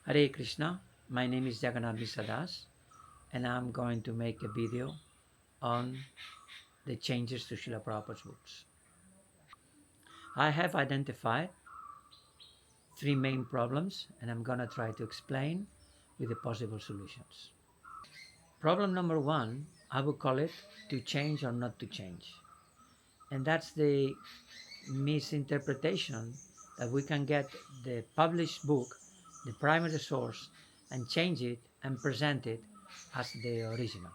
Hare Krishna, my name is Jagannath Misadas and I'm going to make a video on the changes to Srila Prabhupada's books. I have identified three main problems and I'm going to try to explain with the possible solutions. Problem number one, I would call it to change or not to change. And that's the misinterpretation that we can get the published book, the primary source, and change it and present it as the original.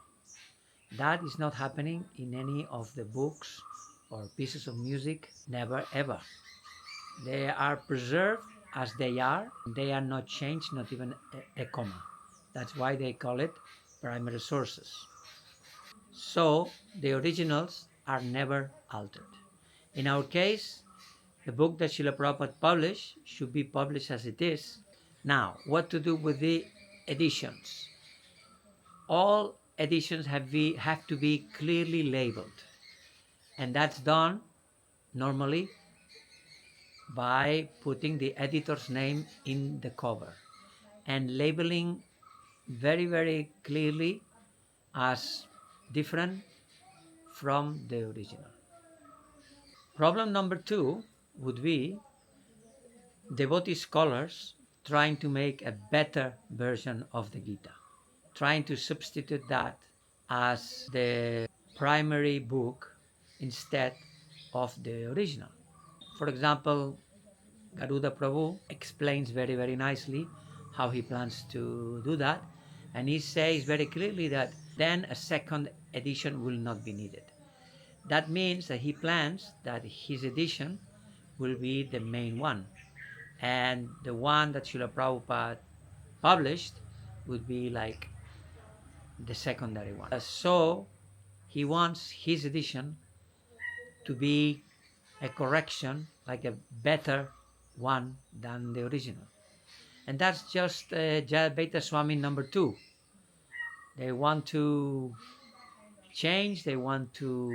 That is not happening in any of the books or pieces of music, never ever. They are preserved as they are. They are not changed, not even a comma. That's why they call it primary sources. So the originals are never altered. In our case, the book that Srila Prabhupada published should be published as it is. Now, what to do with the editions? All editions have to be clearly labeled, and that's done normally by putting the editor's name in the cover and labeling very clearly as different from the original. Problem number two would be devotee scholars trying to make a better version of the Gita, trying to substitute that as the primary book instead of the original. For example, Garuda Prabhu explains very nicely how he plans to do that, and he says very clearly that then a second edition will not be needed. That means that he plans that his edition will be the main one, and the one that Srila Prabhupada published would be like the secondary one. So he wants his edition to be a correction, like a better one than the original. And that's just Jayadvaita Swami number two. They want to change, they want to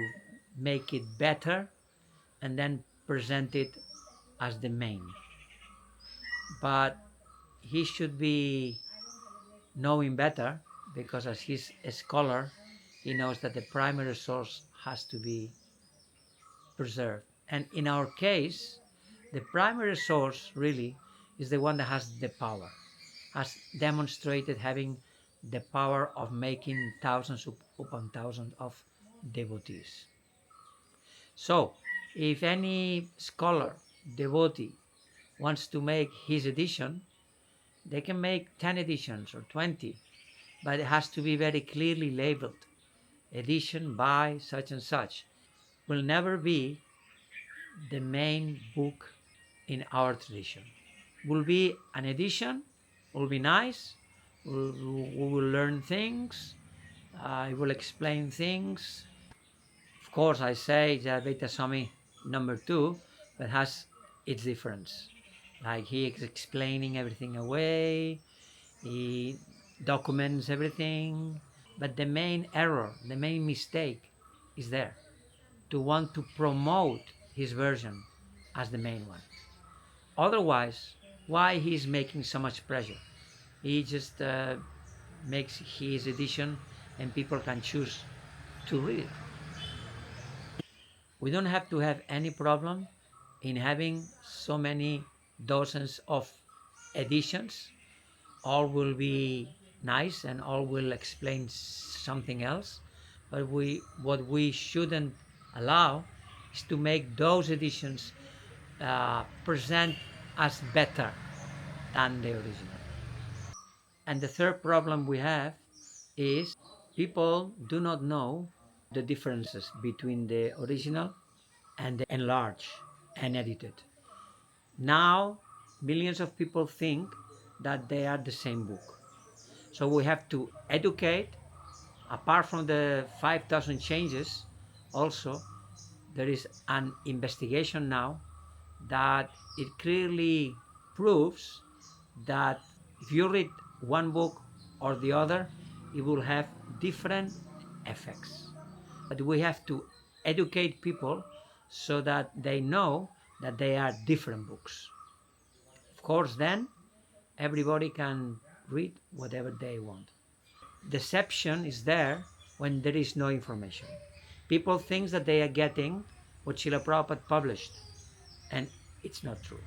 make it better, and then present it as the main. But he should be knowing better, because as he's a scholar, he knows that the primary source has to be preserved. And in our case, the primary source really is the one that has the power, has demonstrated having the power of making thousands upon thousands of devotees. So, if any scholar, devotee, wants to make his edition, they can make 10 editions or 20, but it has to be very clearly labeled. Edition by such and such. Will never be the main book in our tradition. Will be an edition, will be nice, we will learn things, it will explain things. Of course, I say Jayadvaita Swami number two, but has its difference. Like he is explaining everything away, he documents everything, but the main error, the main mistake is there, to want to promote his version as the main one. Otherwise, why he's making so much pressure? He just makes his edition and people can choose to read it. We don't have to have any problem in having so many dozens of editions. All will be nice and all will explain something else. But what we shouldn't allow is to make those editions present as better than the original. And the third problem we have is people do not know the differences between the original and the enlarged and edited. Now, millions of people think that they are the same book. So we have to educate. Apart from the 5,000 changes, also there is an investigation now that it clearly proves that if you read one book or the other, it will have different effects. But we have to educate people so that they know that they are different books. Of course, then everybody can read whatever they want. Deception is there when there is no information. People think that they are getting what Srila Prabhupada published, and it's not true.